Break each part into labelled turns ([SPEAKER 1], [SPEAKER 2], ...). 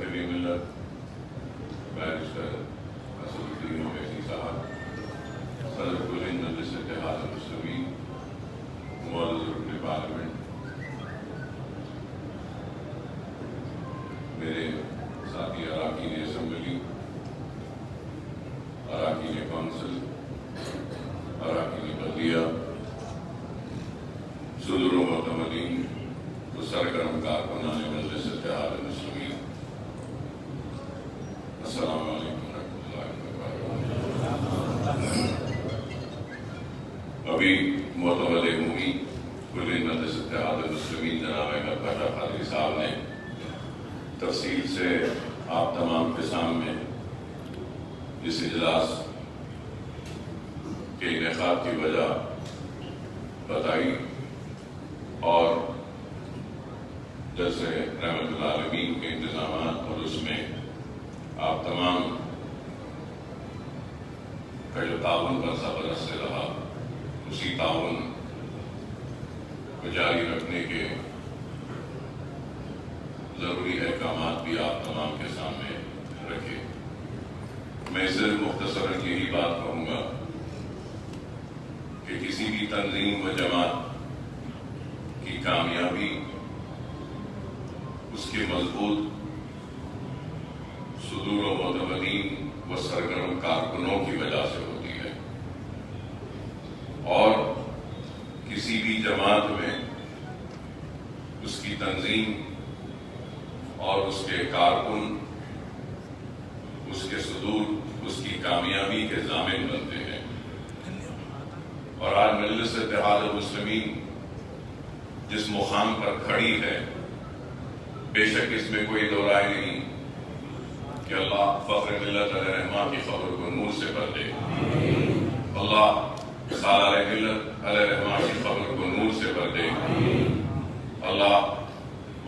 [SPEAKER 1] صاحب ملت بیرسٹر اسدالدین اویسی صاحب، صدر کل ہند مجلس اتحاد المسلمین، معزز رکن پارلیمنٹ، میرے ساتھی اراکین اسمبلی، اراکین کونسل، اراکین بلدیہ، صدور و معتمدین و سرگرم کارکنان مجلس اتحاد المسلمین، السلام علیکم ورحمۃ اللہ وبرکاتہ۔ ابھی معتمد عمومی کل ہند مجلس اتحاد المسلمین جناب احمد بٹہ قادری صاحب نے تفصیل سے آپ تمام کے سامنے اس اجلاس کے انعقاد کی وجہ بتائی اور جلسے رحمت العالمین کے انتظامات اور اس میں آپ تمام کا جو تعاون برسہ برس سے رہا، اسی تعاون کو جاری رکھنے کے ضروری احکامات بھی آپ تمام کے سامنے رکھے۔ میں صرف مختصراً یہی بات کہوں گا کہ کسی بھی تنظیم و جماعت کی کامیابی اس کے مضبوط صدور و معتمدین و سرگرم کارکنوں کی وجہ سے ہوتی ہے، اور کسی بھی جماعت میں اس کی تنظیم اور اس کے کارکن اس کے صدور اس کی کامیابی کے ضامن بنتے ہیں۔ اور آج مجلس اتحاد المسلمین جس مقام پر کھڑی ہے، بے شک اس میں کوئی دو رائے نہیں کہ اللہ فخر ملت علیہ رحمہ کی خبر کو نور سے بھر دے، اللہ سالار ملت علیہ رحمہ کی خبر کو نور سے بھر دے، اللہ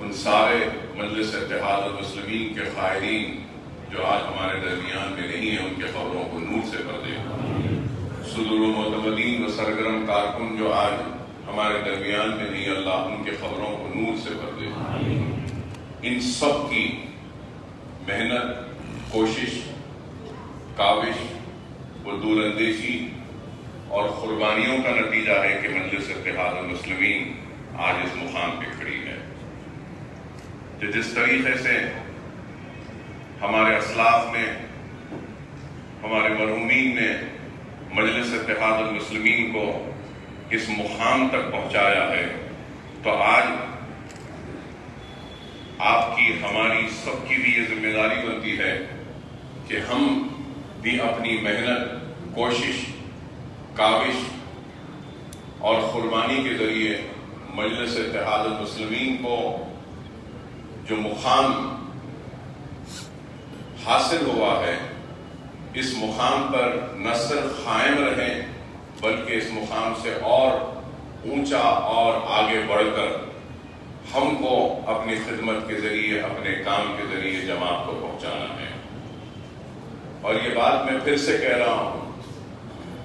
[SPEAKER 1] ان سارے مجلس اتحاد المسلمین کے قائدین جو آج ہمارے درمیان میں نہیں ہیں ان کے خبروں کو نور سے بھر دے، صدور و معتمدین و سرگرم کارکن جو آج ہمارے درمیان میں نہیں، اللہ ان کے خبروں کو نور سے بھر دے۔ ان سب کی محنت، کوشش، کاوش و دور اندیشی اور قربانیوں کا نتیجہ ہے کہ مجلس اتحاد المسلمین آج اس مقام پہ کھڑی ہے۔ کہ جس طریقے سے ہمارے اسلاف نے، ہمارے مرحومین نے مجلس اتحاد المسلمین کو اس مقام تک پہنچایا ہے، تو آج آپ کی، ہماری سب کی بھی یہ ذمہ داری بنتی ہے کہ ہم بھی اپنی محنت، کوشش، کاوش اور قربانی کے ذریعے مجلس اتحاد المسلمین کو جو مقام حاصل ہوا ہے، اس مقام پر نہ صرف قائم رہیں بلکہ اس مقام سے اور اونچا اور آگے بڑھ کر ہم کو اپنی خدمت کے ذریعے، اپنے کام کے ذریعے جماعت کو پہنچانا ہے۔ اور یہ بات میں پھر سے کہہ رہا ہوں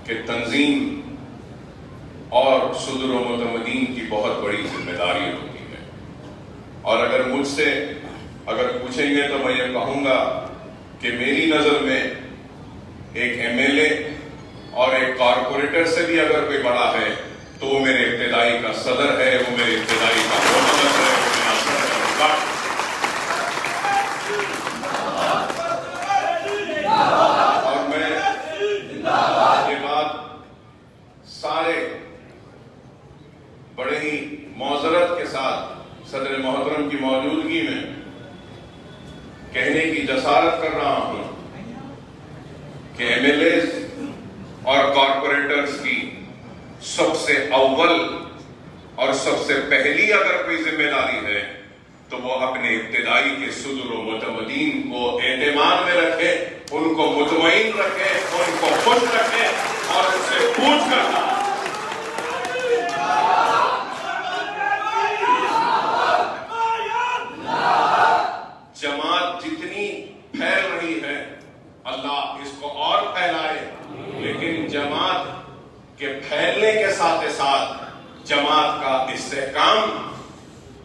[SPEAKER 1] کہ تنظیم اور صدور و معتمدین کی بہت بڑی ذمہ داری ہوتی ہے، اور اگر مجھ سے پوچھیں گے تو میں یہ کہوں گا کہ میری نظر میں ایک ایم ایل اے اور ایک کارپوریٹر سے بھی اگر کوئی بڑا ہے تو وہ میرے ابتدائی کا صدر ہے، وہ میرے ابتدائی کا معتمد ہے، وہ میرا صدر ہے۔ اور میں یہ بات سارے بڑے ہی معذرت کے ساتھ صدر محترم کی موجودگی میں کہنے کی جسارت کر رہا ہوں کہ ایم ایل ایز اور کارپوریٹرز کی سب سے اول اور سب سے پہلی اگر کوئی ذمہ داری ہے تو وہ اپنے ابتدائی کے صدور و معتمدین کو اعتماد میں رکھے، ان کو مطمئن رکھے، ان کو خوش رکھے اور ان سے پوچھ کرنا۔ جماعت جتنی پھیل رہی ہے اللہ اس کو اور پھیلائے، لیکن جماعت کے پھیلنے کے ساتھ ساتھ جماعت کا استحکام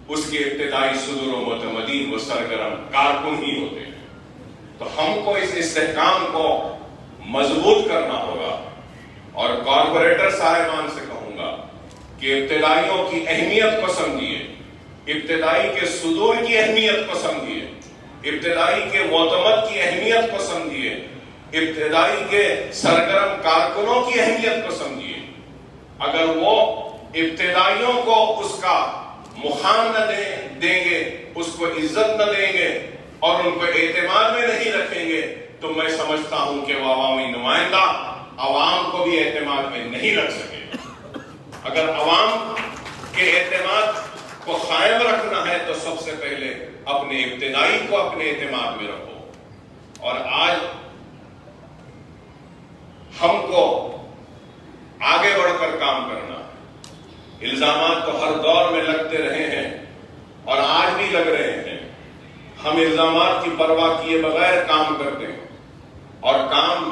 [SPEAKER 1] اس کے ابتدائی صدور و متمدین و سرگرم کارکن ہی ہوتے ہیں۔ تو ہم کو اس استحکام کو مضبوط کرنا ہوگا، اور کارپوریٹر صاحبان سے کہوں گا کہ ابتدائیوں کی اہمیت کو سمجھیے، ابتدائی کے صدور کی اہمیت کو سمجھیے، ابتدائی کے معتمد کی اہمیت کو سمجھیے، ابتدائی کے سرگرم کارکنوں کی اہمیت کو سمجھیے۔ اگر وہ ابتدائیوں کو اس کا مقام نہ دیں گے، اس کو عزت نہ دیں گے اور ان کو اعتماد میں نہیں رکھیں گے، تو میں سمجھتا ہوں کہ وہ عوامی نمائندہ عوام کو بھی اعتماد میں نہیں رکھ سکے۔ اگر عوام کے اعتماد کو قائم رکھنا ہے تو سب سے پہلے اپنے ابتدائی کو اپنے اعتماد میں رکھو۔ اور آج ہم کو آگے بڑھ کر کام کرنا، الزامات تو ہر دور میں لگتے رہے ہیں اور آج بھی لگ رہے ہیں۔ ہم الزامات کی پرواہ کیے بغیر کام کرتے ہیں، اور کام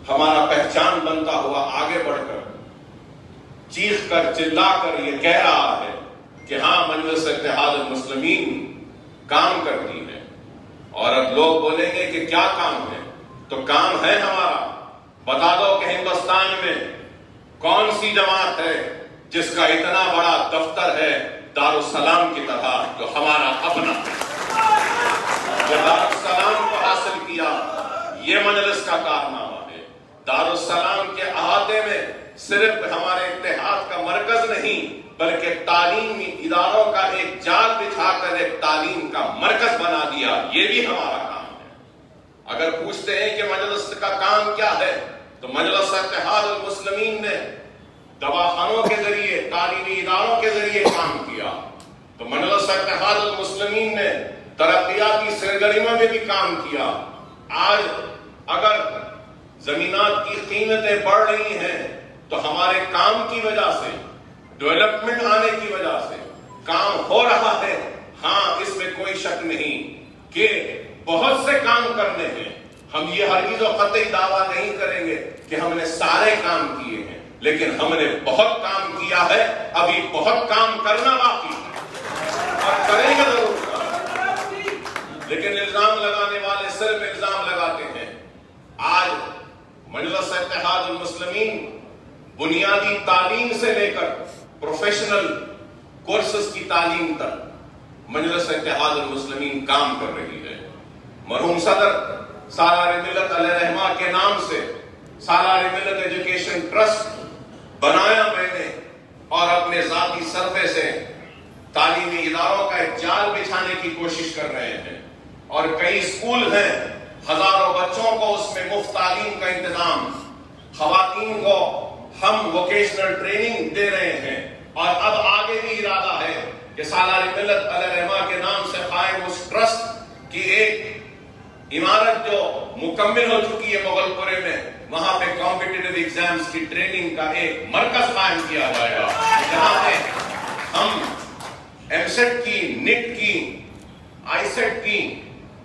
[SPEAKER 1] ہمارا پہچان بنتا ہوا آگے بڑھ کر چیخ کر چلا کر یہ کہہ رہا ہے کہ ہاں مجلس اتحاد المسلمین کام کرتی ہے۔ اور اب لوگ بولیں گے کہ کیا کام ہے؟ تو کام ہے ہمارا، بتا دو کہ ہندوستان میں کون سی جماعت ہے جس کا اتنا بڑا دفتر ہے دارالسلام کی طرح، جو ہمارا اپنا جو دارالسلام کو حاصل کیا۔ یہ مجلس کا کارنامہ ہے۔ دارالسلام کے احاطے میں صرف ہمارے اتحاد کا مرکز نہیں بلکہ تعلیمی اداروں کا ایک جال بچھا کر ایک تعلیم کا مرکز بنا دیا، یہ بھی ہمارا کام ہے۔ اگر پوچھتے ہیں کہ مجلس کا کام کیا ہے، تو مجلس اتحاد المسلمین نے دواخانوں کے ذریعے، تعلیمی اداروں کے ذریعے کام کیا، تو مجلس اتحاد المسلمین نے ترقیاتی سرگرمیوں میں بھی کام کیا۔ آج اگر زمینات کی قیمتیں بڑھ رہی ہیں تو ہمارے کام کی وجہ سے، ڈیولپمنٹ آنے کی وجہ سے کام ہو رہا ہے۔ ہاں، اس میں کوئی شک نہیں کہ بہت سے کام کرنے ہیں۔ ہم یہ ہرگز و قطعی دعویٰ نہیں کریں گے کہ ہم نے سارے کام کیے ہیں، لیکن ہم نے بہت کام کیا ہے، ابھی بہت کام کرنا باقی ہے اور کریں گے ضرور۔ لیکن الزام لگانے والے صرف الزام لگاتے ہیں۔ آج مجلس اتحاد المسلمین بنیادی تعلیم سے لے کر پروفیشنل کورسز کی تعلیم تک مجلس اتحاد المسلمین کام کر رہی ہے۔ مرحوم صدر سالار ملت علیہ رحمہ کے نام سے سالار ملت ایجوکیشن ٹرسٹ بنایا میں نے، اور اپنے ذاتی سرفے سے تعلیمی اداروں کا ایک جال بچھانے کی کوشش کر رہے ہیں، اور کئی اسکول ہیں، ہزاروں بچوں کو اس میں مفت تعلیم کا انتظام، خواتین کو ہم ووکیشنل ٹریننگ دے رہے ہیں، اور اب آگے بھی ارادہ ہے کہ سالار ملت علیہ رحمہ کے نام سے قائم اس ٹرسٹ کی ایک عمارت جو مکمل ہو چکی ہے مغل پورے میں، وہاں پہ کمپٹیٹیو ایگزامز کی ٹریننگ کا ایک مرکز قائم کیا جائے گا، جہاں پہ ہم ایم سیٹ کی، نیٹ کی، آئی سیٹ کی،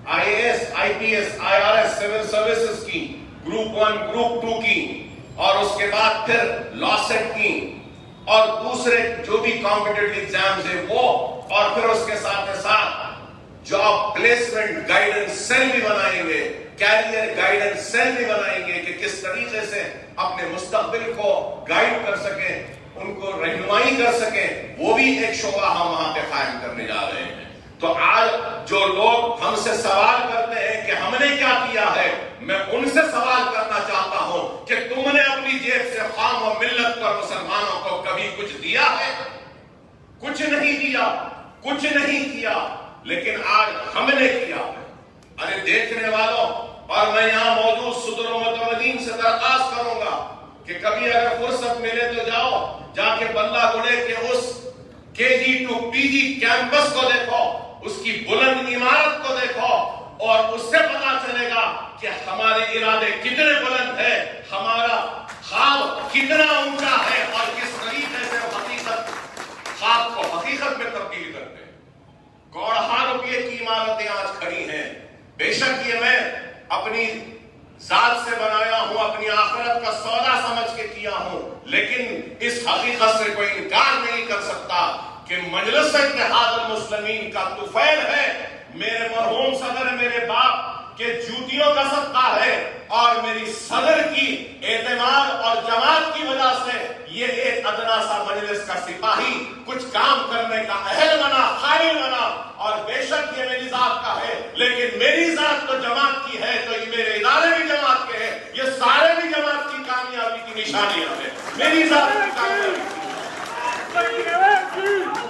[SPEAKER 1] I A S, I P S, I R S, civil services کی، گروپ 1، گروپ 2 کی، اور اس کے بعد پھر لا سیٹ کی، اور دوسرے جو بھی کمپٹیٹیو ایگزامز ہیں وہ، اور پھر اس کے ساتھ ساتھ جاب پلیسمنٹ گائیڈنس سیل بھی بنائیں گے، کیریئر گائیڈنس سیل بھی بنائیں گے کہ کس طریقے سے اپنے مستقبل کو گائیڈ کر سکیں، ان کو رہنمائی کر سکیں، وہ بھی ایک شعبہ ہم وہاں پہ قائم کرنے جا رہے ہیں۔ تو آج جو لوگ ہم سے سوال کرتے ہیں کہ ہم نے کیا کیا ہے، میں ان سے سوال کرنا چاہتا ہوں کہ تم نے اپنی جیب سے قوم و ملت پر مسلمانوں کو کبھی کچھ دیا ہے؟ کچھ نہیں دیا، کچھ نہیں کیا، لیکن آج ہم نے کیا ہے۔ ارے دیکھنے والوں، اور میں یہاں موجود صدر و متمدین سے درخواست کروں گا کہ کبھی اگر فرصت ملے تو جاؤ، جا کے بندہ گڑے کے اس KG to PG کیمپس کو دیکھو، اس کی بلند عمارت کو دیکھو، اور اس سے پتا چلے گا کہ ہمارے ارادے کتنے بلند ہیں، ہمارا خواب کتنا اونچا ہے، اور کس طریقے سے خواب کو حقیقت میں تبدیل کرتے ہیں۔ کروڑوں روپے کی عمارتیں آج کھڑی ہیں، بے شک یہ میں اپنی ذات سے بنایا ہوں، اپنی آخرت کا سودا سمجھ کے کیا ہوں، لیکن اس حقیقت سے کوئی انکار نہیں کر سکتا
[SPEAKER 2] کہ مجلس اتحاد المسلمین کا طفیل ہے، میرے مرحوم صدر میرے باپ کے جوتیوں کا صدقہ ہے، اور میری صدر کی اعتماد اور جماعت کی وجہ سے یہ ایک ادنا سا مجلس کا سپاہی کچھ کام کرنے کا اہل بنا، قابل بنا. اور بے شک یہ میری ذات کا ہے، لیکن میری ذات تو جماعت کی ہے، تو یہ میرے ادارے بھی جماعت کے ہیں، یہ سارے بھی جماعت کی کامیابی کی نشانیاں ہیں. میری ذات کی کامیابی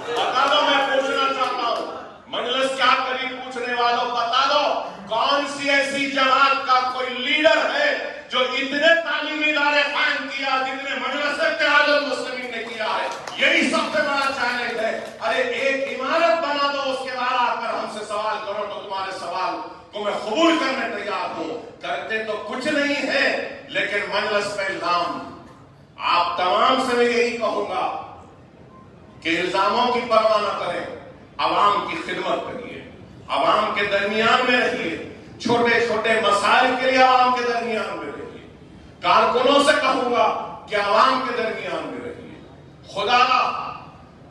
[SPEAKER 2] بتا دو، میں پوچھنا چاہتا ہوں مجلس کیا کری، پوچھنے والوں بتا دو کون سی ایسی جماعت کا کوئی لیڈر ہے جو اتنے تعلیمی ادارے قائم کیا جتنے مجلس اتحاد المسلمین نے کیا ہے. یہی سب سے بڑا چیلنج ہے. ارے ایک عمارت بنا دو، اس کے بعد آ کر ہم سے سوال کرو تو تمہارے سوال کو میں قبول کرنے تیار ہوں. کرتے تو کچھ نہیں ہے، لیکن مجلس پہ الزام. آپ تمام سے میں یہی کہوں گا کہ الزاموں کی پرواہ نہ کریں، عوام کی خدمت کریے، عوام کے درمیان میں رہیے، چھوٹے چھوٹے مسائل کے لیے عوام کے درمیان میں رہیے. کارکنوں سے کہوں گا کہ عوام کے درمیان میں رہیے. خدا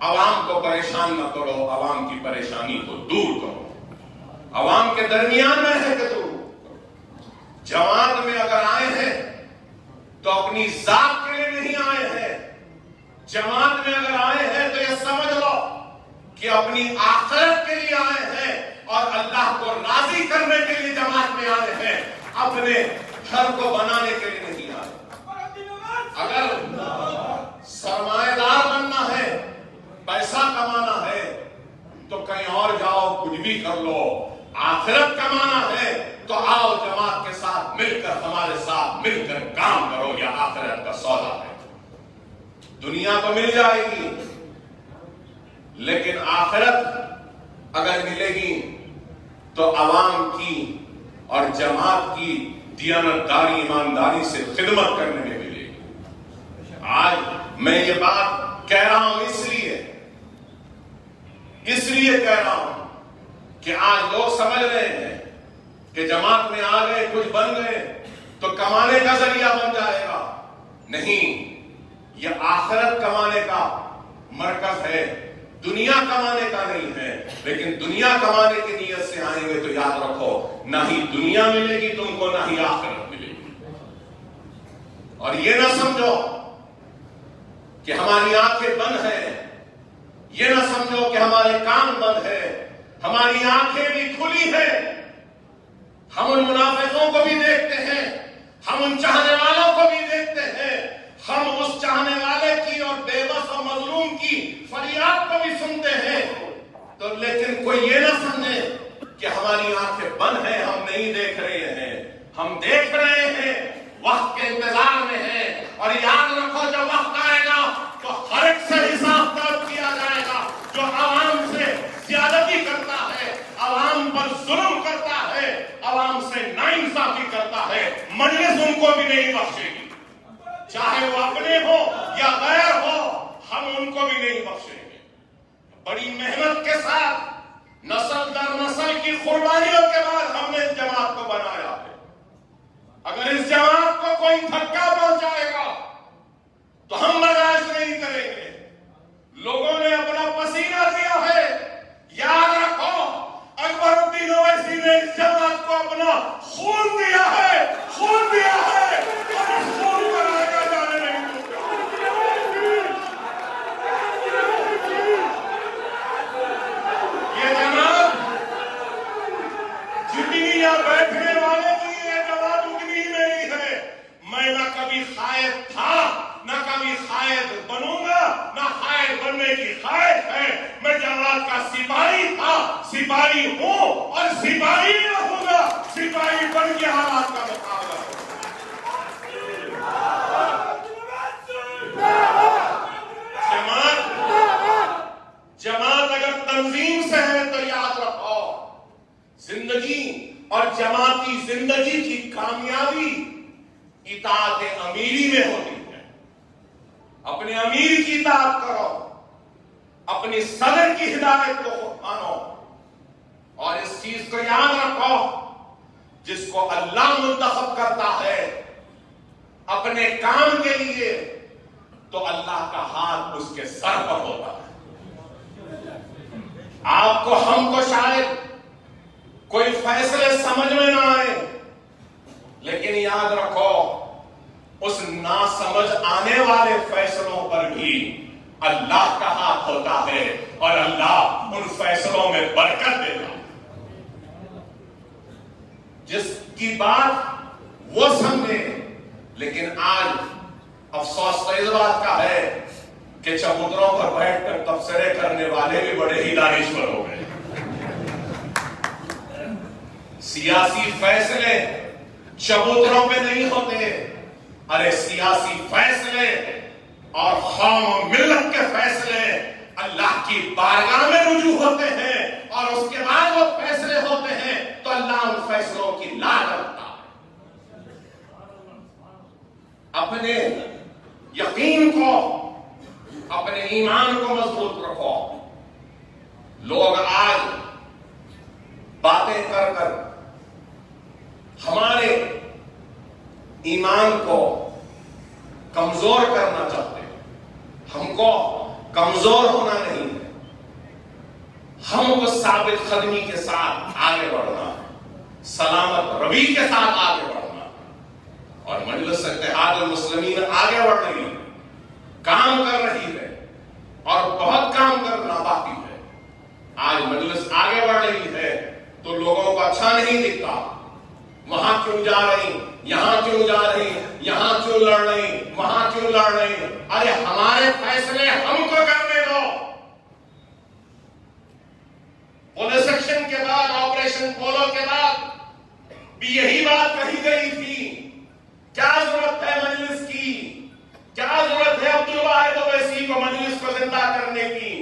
[SPEAKER 2] عوام کو پریشان نہ کرو، عوام کی پریشانی کو دور کرو، عوام کے درمیان میں رہ کے دور کرو. جماعت میں اگر آئے ہیں تو اپنی ذات کے لیے نہیں آئے ہیں. جماعت میں اگر آئے ہیں تو یہ سمجھ لو کہ اپنی آخرت کے لیے آئے ہیں اور اللہ کو راضی کرنے کے لیے جماعت میں آئے ہیں، اپنے گھر کو بنانے کے لیے نہیں آئے. اگر سرمایہ دار بننا ہے، پیسہ کمانا ہے تو کہیں اور جاؤ، کچھ بھی کر لو. آخرت کمانا ہے تو آؤ جماعت کے ساتھ مل کر، ہمارے ساتھ مل کر کام کرو. یہ آخرت کا سودا ہے. دنیا تو مل جائے گی، لیکن آخرت اگر ملے گی تو عوام کی اور جماعت کی دیانتداری، ایمانداری سے خدمت کرنے میں ملے گی. آج میں یہ بات کہہ رہا ہوں اس لیے کہہ رہا ہوں کہ آج لوگ سمجھ رہے ہیں کہ جماعت میں آ گئے، کچھ بن گئے تو کمانے کا ذریعہ بن جائے گا. نہیں، یہ آخرت کمانے کا مرکز ہے، دنیا کمانے کا نہیں ہے. لیکن دنیا کمانے کی نیت سے آئیں گے تو یاد رکھو، نہ ہی دنیا ملے گی تم کو، نہ ہی آخرت ملے گی. اور یہ نہ سمجھو کہ ہماری آنکھیں بند ہیں، یہ نہ سمجھو کہ ہمارے کان بند ہیں. ہماری آنکھیں بھی کھلی ہیں. ہم ان منافقوں کو بھی دیکھتے ہیں، ہم ان چاہنے والوں کو بھی دیکھتے ہیں. ہم اس چاہنے والے کی اور بے بس اور مظلوم کی فریاد کو بھی سنتے ہیں. تو لیکن کوئی یہ نہ سمجھے کہ ہماری آنکھیں بند ہیں، ہم نہیں دیکھ رہے ہیں. ہم دیکھ رہے ہیں، وقت کے انتظار میں ہیں. اور یاد رکھو جب وقت آئے گا تو ہر ایک سے حساب طلب کیا جائے گا. جو عوام سے زیادتی کرتا ہے، عوام پر ظلم کرتا ہے، عوام سے ناانصافی کرتا ہے، مجلس ان کو بھی نہیں بخشے گی. چاہے وہ اپنے ہو یا غیر ہو، ہم ان کو بھی نہیں بخشیں گے. بڑی محنت کے ساتھ نسل در نسل کی قربانیوں کے بعد ہم نے اس جماعت کو بنایا ہے. اگر اس جماعت کو کوئی دھکا پہنچائے گا تو ہم برداشت نہیں کریں گے. لوگوں نے اپنا پسینہ دیا ہے. یاد رکھو، اکبر الدین اویسی نے اس جماعت کو اپنا خون دیا ہے، خون دیا ہے، اور اس خون پر آگے جانے نہیں دوں گا. یہ جماعت جتنی یہاں بیٹھنے والے کی یہ جماعت اتنی ہی نہیں ہے. میں نہ کبھی قائد تھا، نہ کبھی قائد بنوں گا، نہ قائد بننے کی خواہش ہے. میں جماعت کا سپاہی تھا، سپاہی ہوں اور سپاہی رہوں گا. سپاہی بن کے حالات کا مقابلہ. جماعت اگر تنظیم سے ہے تو یاد رکھو، زندگی اور جماعتی زندگی کی کامیابی اطاعت امیری میں ہوتی ہے. اپنے امیر کی اطاعت کرو، اپنی صدر کی ہدایت کو مانو، اور اس چیز کو یاد رکھو، جس کو اللہ منتخب کرتا ہے اپنے کام کے لیے تو اللہ کا ہاتھ اس کے سر پر ہوتا ہے. آپ کو ہم کو شاید کوئی فیصلے سمجھ میں نہ آئے، لیکن یاد رکھو اس نا سمجھ آنے والے فیصلوں پر بھی اللہ کا ہاتھ ہوتا ہے اور اللہ ان فیصلوں میں برکت دیتا ہے۔ جس کی بات وہ سمجھے، لیکن آج افسوس تو اس بات کا ہے کہ چبوتروں پر بیٹھ کر تبصرے کرنے والے بھی بڑے ہی دانشور ہو گئے۔ سیاسی فیصلے چبوتروں پہ نہیں ہوتے، ارے سیاسی فیصلے اور قوم و ملت کے فیصلے اللہ کی بارگاہ میں رجوع ہوتے ہیں، اور اس کے بعد وہ فیصلے ہوتے ہیں تو اللہ ان فیصلوں کی لاج رکھتا ہے۔ اپنے یقین کو، اپنے ایمان کو مضبوط رکھو۔ لوگ آج باتیں کر کر ہمارے ایمان کو کمزور کرنا چاہتے ہیں۔ ہم کو کمزور ہونا نہیں ہے، ہم کو ثابت قدمی کے ساتھ آگے بڑھنا ہے، سلامت روی کے ساتھ آگے بڑھنا ہے۔ اور مجلس اتحاد المسلمین آگے بڑھ رہی ہے، کام کر رہی ہے، اور بہت کام کرنا باقی ہے۔ آج مجلس آگے بڑھ رہی ہے تو لوگوں کو اچھا نہیں دکھتا، وہاں کیوں جا رہی، یہاں کیوں جا رہی، یہاں کیوں لڑ رہی، وہاں کیوں لڑ رہی۔ ارے ہمارے فیصلے ہم کو کرنے دو۔ پولیس ایکشن کے بعد، آپریشن پولو کے بعد بھی یہی بات کہی گئی تھی۔ کیا ضرورت ہے مجلس کی؟ کیا ضرورت ہے عبدالواحد اویسی کو مجلس کو زندہ کرنے کی؟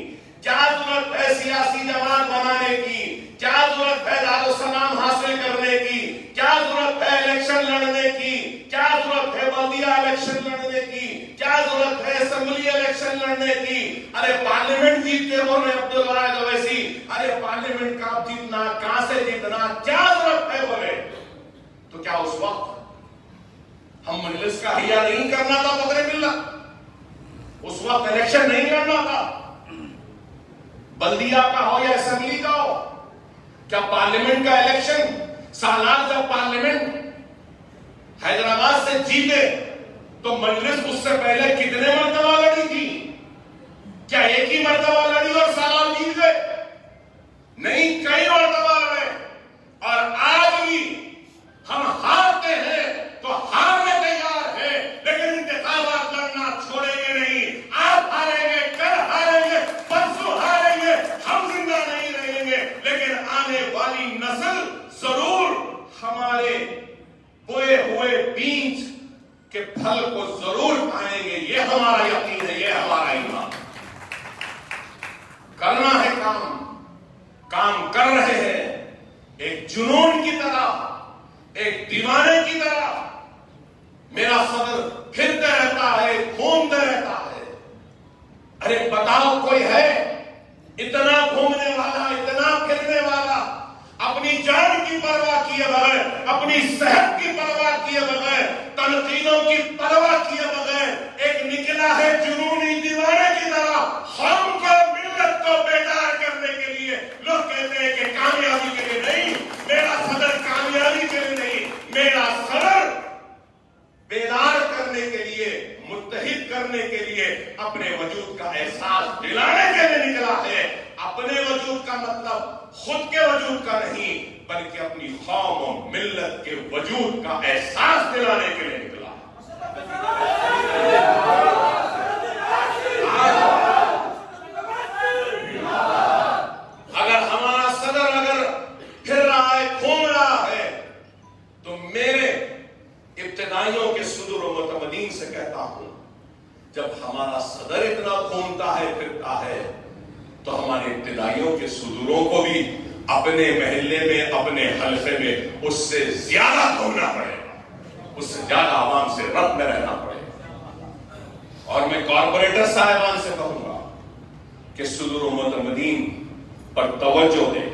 [SPEAKER 2] کیا ضرورت ہے سیاسی جماعت بنانے کی؟ کیا ضرورت ہے دارالسلام حاصل کرنے کی؟ کیا ضرورت ہے الیکشن لڑنے کی؟ کیا ضرورت ہے بلدیہ الیکشن لڑنے کی؟ کیا ضرورت ہے اسمبلی الیکشن لڑنے کی؟ ارے پارلیمنٹ جیتتے ہو رہے عبدالواحد اویسی، ارے پارلیمنٹ کا جیتنا، کہاں سے جیتنا، کیا ضرورت ہے بولے؟ تو کیا اس وقت ہم مجلس کا حیا نہیں کرنا تھا بغیر ملت؟ اس وقت الیکشن نہیں لڑنا تھا، بلدیہ کا ہو یا اسمبلی کا ہو؟ کیا پارلیمنٹ کا الیکشن سالار جب پارلیمنٹ حیدرآباد سے جیتے تو مجلس اس سے پہلے کتنے مرتبہ لڑی تھی؟ کیا ایک ہی مرتبہ لڑی اور سالار جیت گئے؟ نہیں، کئی مرتبہ لڑے۔ اور آج بھی ہم ہارتے ہیں تو ہارنے تیار ہیں، لیکن انتخابات لڑنا چھوڑیں گے نہیں۔ آپ ہاریں گے، کل ہاریں گے، پرسوں ہاریں گے، ہم زندہ نہیں رہیں گے، لیکن آنے والی نسل ضرور ہمارے بوئے ہوئے بیج کے پھل کو ضرور کھائیں گے۔ یہ ہمارا یقین ہے، یہ ہمارا ایمان۔ کرنا ہے کام، کام کر رہے ہیں، ایک جنون کی طرح، ایک دیوانے کی طرح۔ میرا صدر پھرتے رہتا ہے، گھومتے رہتا ہے۔ ارے بتاؤ کوئی ہے اتنا گھومنے والا، اتنا پھرنے والا، اپنی جان کی پرواہ کیے بغیر، اپنی صحت کی پرواہ کیے بغیر، تنقیدوں کی پرواہ کیے بغیر ایک نکلا ہے جنونی دیوانے کی طرح ہم کو، ملت کو بیدار کرنے کے لیے۔ لوگ کہتے ہیں کہ کامیابی کے لیے نہیں، میرا صدر کامیابی کے لیے نہیں، میرا صدر بیدار کرنے کے لیے، متحد کرنے کے لیے، اپنے وجود کا احساس دلانے کے لیے نکلا ہے۔ اپنے وجود کا مطلب خود کے وجود کا نہیں، بلکہ اپنی قوم و ملت کے وجود کا احساس دلانے کے لیے نکلا۔ اگر ہمارا صدر اگر پھر رہا ہے، گھوم رہا ہے، تو میرے ابتدائیوں کے صدور و متمدین سے کہتا ہوں، جب ہمارا صدر اتنا گھومتا ہے، پھرتا ہے، تو ہمارے ابتدائیوں کے صدوروں کو بھی اپنے محلے میں، اپنے حلقے میں اس سے زیادہ گھومنا پڑے گا، اس سے زیادہ عوام سے ربط میں رہنا پڑے گا۔ اور میں کارپوریٹر صاحبان سے کہوں گا کہ صدور و متمدین پر توجہ دیں،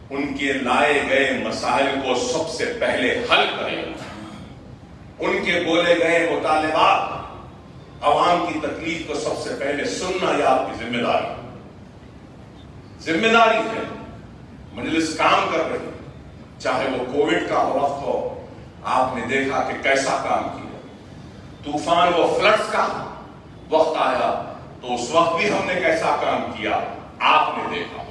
[SPEAKER 2] ان کے لائے گئے مسائل کو سب سے پہلے حل کریں، ان کے بولے گئے مطالبات، عوام کی تکلیف کو سب سے پہلے سننا یہ آپ کی ذمہ داری۔ ذمہ داری ہے، مجلس کام کر رہی، چاہے وہ کووڈ کا وقت ہو، آپ نے دیکھا کہ کیسا کام کیا، طوفان و فلڈز کا وقت آیا تو اس وقت بھی ہم نے کیسا کام کیا آپ نے دیکھا،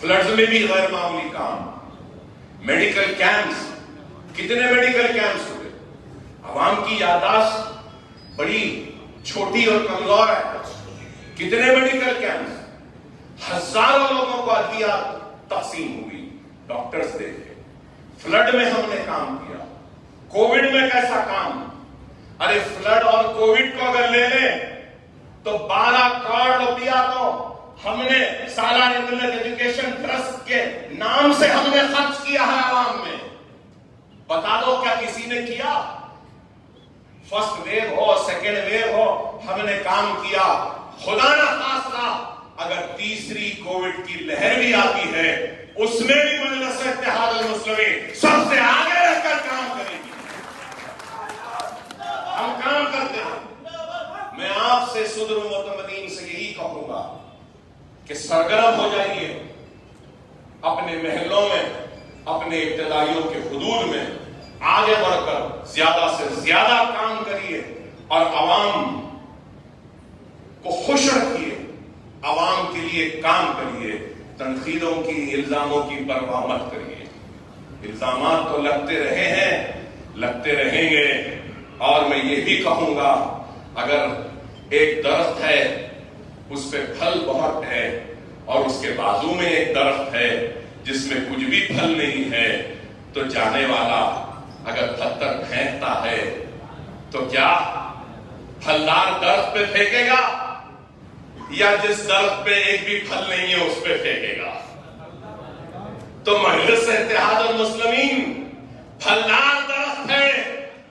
[SPEAKER 2] فلڈز میں بھی غیر معمولی کام، میڈیکل کیمپس، کتنے میڈیکل کیمپس ہوئے، عوام کی یادداشت بڑی چھوٹی اور کمزور ہے، کتنے میڈیکل کیمپس، ہزاروں لوگوں کو ادویات تقسیم ہوئی، ڈاکٹرز دیکھے، فلڈ میں ہم نے کام کیا، کووڈ میں کیسا کام، ارے فلڈ اور کووڈ کو اگر لے لیں تو 12 کروڑ روپیہ تو ہم نے سالانہ ملت ایجوکیشن ٹرسٹ کے نام سے ہم نے خرچ کیا ہے عوام میں، بتا دو کیا کسی نے کیا؟ فرسٹ ویو ہو سیکنڈ ویو ہو ہم نے کام کیا، خدا نہ خاصہ اگر تیسری کووڈ کی لہر بھی آتی ہے اس میں بھی مجلس اتحاد المسلمین سب سے آگے رہ کر کام کرے گی، ہم کام کرتے ہیں۔ میں آپ سے صدر متمدین سے یہی کہوں گا کہ سرگرم ہو جائیے، اپنے محلوں میں، اپنے ابتدائیوں کے حدود میں آگے بڑھ کر زیادہ سے زیادہ کام کریے اور عوام کو خوش رکھیے، عوام کے لیے کام کریے، تنقیدوں کی، الزاموں کی پرواہ مت کریے، الزامات تو لگتے رہے ہیں، لگتے رہیں گے، اور میں یہ بھی کہوں گا اگر ایک درخت ہے اس پہ پھل بہت ہے اور اس کے بازو میں ایک درخت ہے جس میں کچھ بھی پھل نہیں ہے تو جانے والا اگر پتھر پھینکتا ہے تو کیا پھلدار درخت پہ پھینکے گا یا جس درخت پہ ایک بھی پھل نہیں ہے اس پہ پھینکے گا؟ تو مجلس اتحاد المسلمین پھلدار درخت ہے،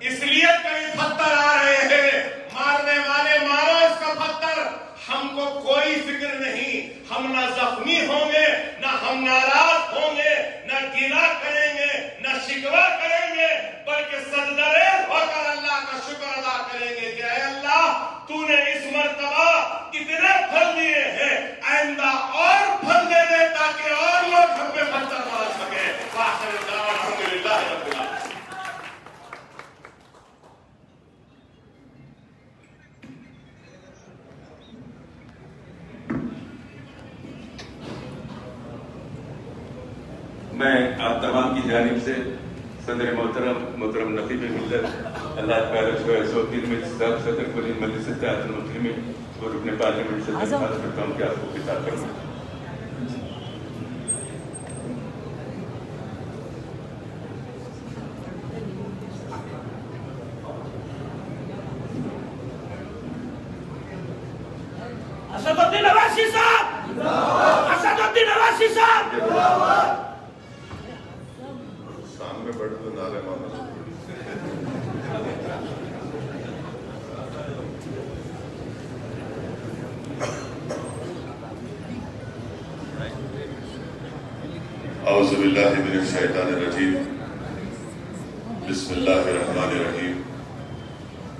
[SPEAKER 2] اس لیے کئی پتھر آ رہے ہیں، مارنے والے مارو اس کا پتھر، ہم کو کوئی فکر نہیں، ہم نہ زخمی ہوں گے، نہ ہم ناراض ہوں گے، نہ گلہ کریں گے، نہ شکوہ کریں گے، بلکہ سجدے ہو کر اللہ کا شکر ادا کریں گے کہ اے اللہ تو نے اس مرتبہ اتنے پھل دیے ہیں، آئندہ اور پھل دے دے تاکہ اور لوگ ہم پہ پتھر مار سکے۔ وآخر دعوانا الحمدللہ رب العالمین۔
[SPEAKER 3] میں آپ تمام کی جانب سے صدر محترم نقیب ملت اللہ تعالیٰ سعودی میں صدر کلی مجلس اتحاد المسلمین اور رکن پارلیمنٹ سے درخواست کرتا ہوں کہ آپ کو خطاب کریں۔
[SPEAKER 4] اسد الدین اویسی صاحب، اسد الدین اویسی صاحب،
[SPEAKER 2] سامنے بیٹھ تو نعرے مارنا۔ اعوذ باللہ من الشیطان الرجیم، بسم اللہ الرحمن الرحیم،